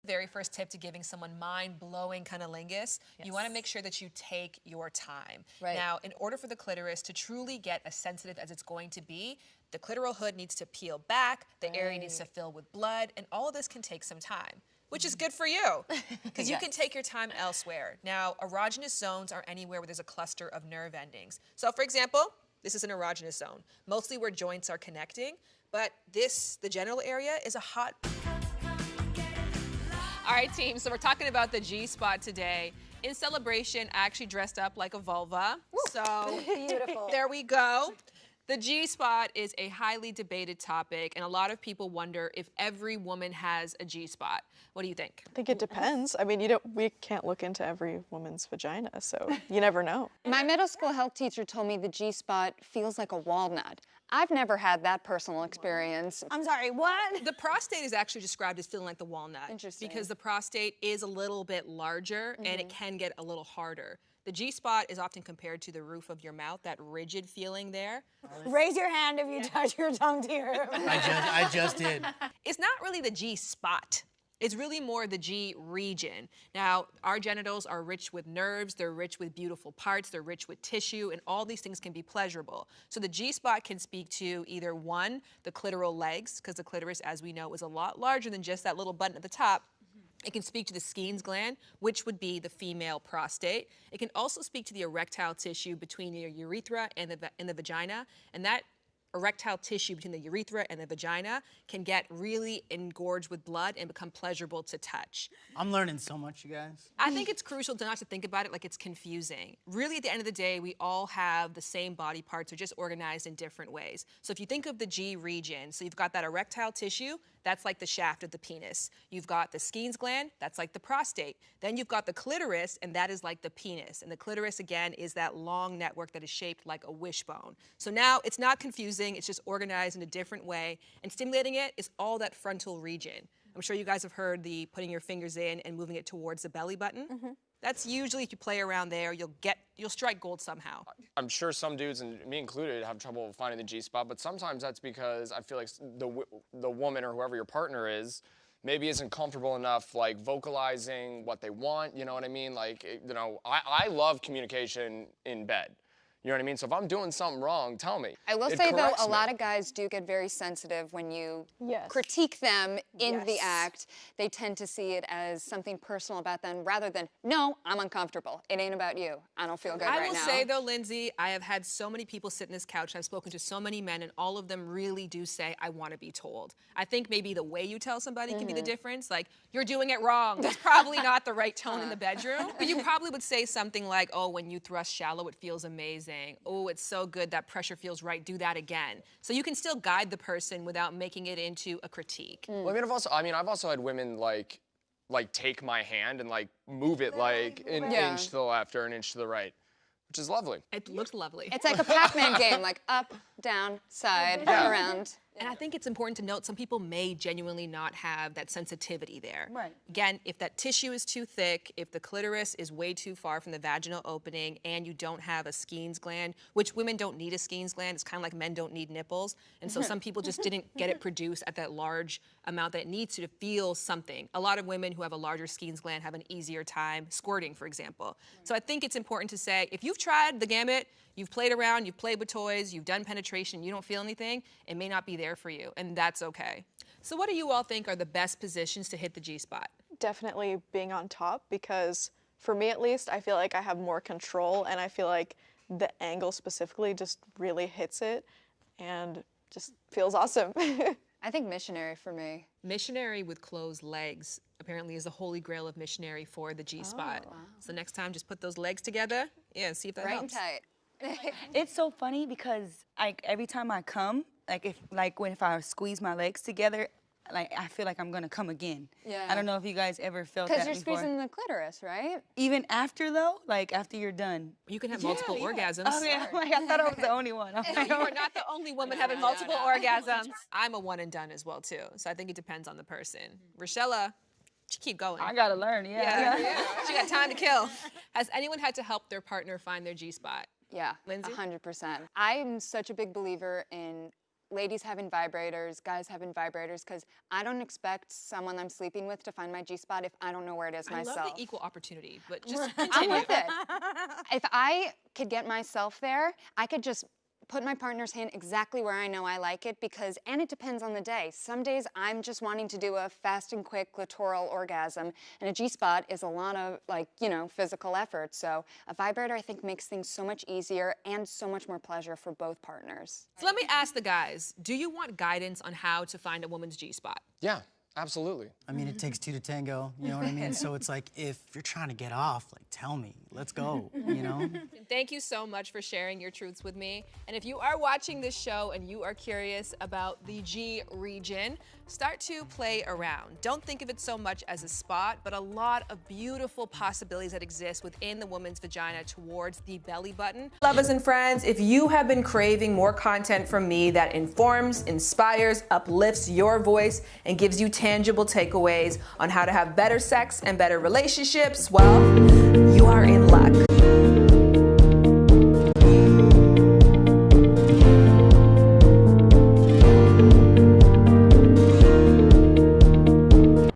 Very first tip to giving someone mind-blowing cunnilingus, you want to make sure that you take your time. Right. Now, in order for the clitoris to truly get as sensitive as it's going to be, the clitoral hood needs to peel back, the area needs to fill with blood, and all of this can take some time, which is good for you, because you can take your time elsewhere. Now, erogenous zones are anywhere where there's a cluster of nerve endings. So, for example, this is an erogenous zone, mostly where joints are connecting, but the genital area, is a hot... All right, team, so we're talking about the G-spot today. In celebration, I actually dressed up like a vulva. Woo. So beautiful. There we go. The G-spot is a highly debated topic, and a lot of people wonder if every woman has a G-spot. What do you think? I think it depends. I mean, we can't look into every woman's vagina, so you never know. My middle school health teacher told me the G-spot feels like a walnut. I've never had that personal experience. I'm sorry, what? The prostate is actually described as feeling like the walnut. Interesting. Because the prostate is a little bit larger and it can get a little harder. The G-spot is often compared to the roof of your mouth, that rigid feeling there. Raise your hand if you touch your tongue to your I just did. It's not really the G-spot. It's really more the G region. Now, our genitals are rich with nerves, they're rich with beautiful parts, they're rich with tissue, and all these things can be pleasurable. So the G-spot can speak to either one, the clitoral legs, because the clitoris, as we know, is a lot larger than just that little button at the top. It can speak to the Skene's gland, which would be the female prostate. It can also speak to the erectile tissue between your urethra and the vagina, and that erectile tissue between the urethra and the vagina can get really engorged with blood and become pleasurable to touch. I'm learning so much, you guys. I think it's crucial not to think about it like it's confusing. Really, at the end of the day, we all have the same body parts, they're just organized in different ways. So if you think of the G region, so you've got that erectile tissue, that's like the shaft of the penis. You've got the Skene's gland, that's like the prostate. Then you've got the clitoris, and that is like the penis. And the clitoris, again, is that long network that is shaped like a wishbone. So now it's not confusing, it's just organized in a different way. And stimulating it is all that frontal region. I'm sure you guys have heard the putting your fingers in and moving it towards the belly button. That's usually, if you play around there, you'll strike gold somehow. I'm sure some dudes, and me included, have trouble finding the G-spot, but sometimes that's because I feel like the woman or whoever your partner is maybe isn't comfortable enough, like, vocalizing what they want, you know what I mean? Like, you know, I love communication in bed. You know what I mean? So if I'm doing something wrong, tell me. I will say, though, a lot of guys do get very sensitive when you critique them in the act. They tend to see it as something personal about them rather than, no, I'm uncomfortable. It ain't about you. I don't feel good right now. I will say, though, Lindsay, I have had so many people sit in this couch, and I've spoken to so many men, and all of them really do say, I want to be told. I think maybe the way you tell somebody can be the difference. Like, you're doing it wrong. That's probably not the right tone in the bedroom. But you probably would say something like, oh, when you thrust shallow, it feels amazing. Oh, it's so good, that pressure feels right, do that again. So you can still guide the person without making it into a critique. Well, I've also had women like take my hand and like move it like an inch to the left or an inch to the right, which is lovely. It looks lovely. It's like a Pac-Man game, like up, down, side, around. And I think it's important to note some people may genuinely not have that sensitivity there. Right. Again, if that tissue is too thick, if the clitoris is way too far from the vaginal opening, and you don't have a Skene's gland, which women don't need a Skene's gland, it's kind of like men don't need nipples, and so some people just didn't get it produced at that large amount that it needs to feel something. A lot of women who have a larger Skene's gland have an easier time squirting, for example. So I think it's important to say, if you've tried the gamut, you've played around, you've played with toys, you've done penetration, you don't feel anything, it may not be there for you, and that's okay. So what do you all think are the best positions to hit the G-spot? Definitely being on top, because for me at least, I feel like I have more control, and I feel like the angle specifically just really hits it and just feels awesome. I think missionary for me. Missionary with closed legs apparently is the holy grail of missionary for the G-spot. Oh, wow. So next time, just put those legs together, see if that helps. Right and tight. It's so funny because every time I come, if I squeeze my legs together, I feel like I'm gonna come again. Yeah. I don't know if you guys ever felt that before. Because you're squeezing the clitoris, right? Even after though, after you're done. You can have multiple orgasms. Oh yeah, I thought I was the only one. You are not the only woman having multiple orgasms. I'm a one and done as well too, so I think it depends on the person. Rochella, she keep going. I gotta learn, yeah. She got time to kill. Has anyone had to help their partner find their G-spot? Yeah, Lindsay? 100%. I'm such a big believer in ladies having vibrators, guys having vibrators, because I don't expect someone I'm sleeping with to find my G-spot if I don't know where it is myself. I love the equal opportunity, but just I'm continue. with it. If I could get myself there, I could just put my partner's hand exactly where I know I like it and it depends on the day. Some days I'm just wanting to do a fast and quick clitoral orgasm, and a G-spot is a lot of physical effort. So a vibrator, I think, makes things so much easier and so much more pleasure for both partners. So let me ask the guys, do you want guidance on how to find a woman's G-spot? Yeah, absolutely. I mean, it takes two to tango, you know what I mean? So it's like, if you're trying to get off, like, tell me, let's go, you know? Thank you so much for sharing your truths with me. And if you are watching this show and you are curious about the G region, start to play around. Don't think of it so much as a spot, but a lot of beautiful possibilities that exist within the woman's vagina towards the belly button. Lovers and friends, if you have been craving more content from me that informs, inspires, uplifts your voice, and gives you tangible takeaways on how to have better sex and better relationships, well, you are in luck.